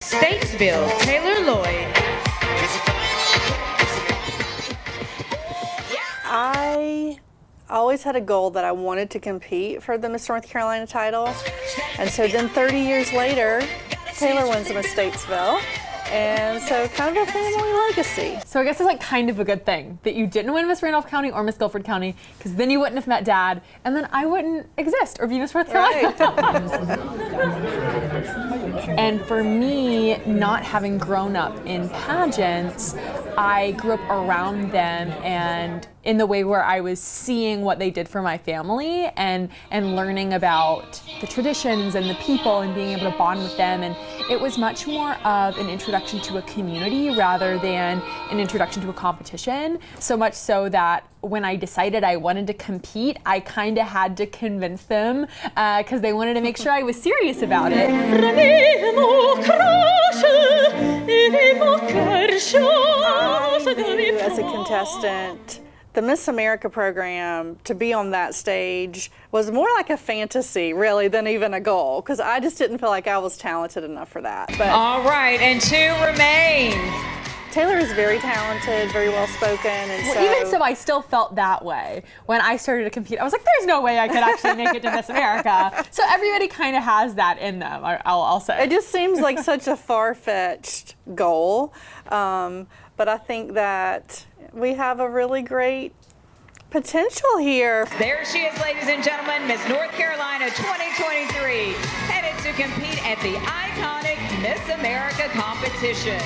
Statesville, Taylor Loyd. I always had a goal that I wanted to compete for the Miss North Carolina title. And so then 30 years later, Taylor wins the Miss Statesville. And so kind of a family legacy. So I guess it's like kind of a good thing that you didn't win Miss Randolph County or Miss Guilford County, because then you wouldn't have met Dad, and then I wouldn't exist or be Miss North Carolina. Right. And for me, not having grown up in pageants, I grew up around them and in the way where I was seeing what they did for my family and learning about the traditions and the people and being able to bond with them. And it was much more of an introduction to a community rather than an introduction to a competition. So much so that when I decided I wanted to compete, I kind of had to convince them because they wanted to make sure I was serious about it. I knew as a contestant, the Miss America program, to be on that stage was more like a fantasy, really, than even a goal, because I just didn't feel like I was talented enough for that. But All right, and 2 remain. Taylor is very talented, very well-spoken, and Well, even so, I still felt that way when I started to compete. I was like, there's no way I could actually make it to Miss America. So everybody kind of has that in them, I'll say. It just seems like such a far-fetched goal, but I think that we have a really great potential here. There she is, ladies and gentlemen, Miss North Carolina 2023, headed to compete at the iconic Miss America competition.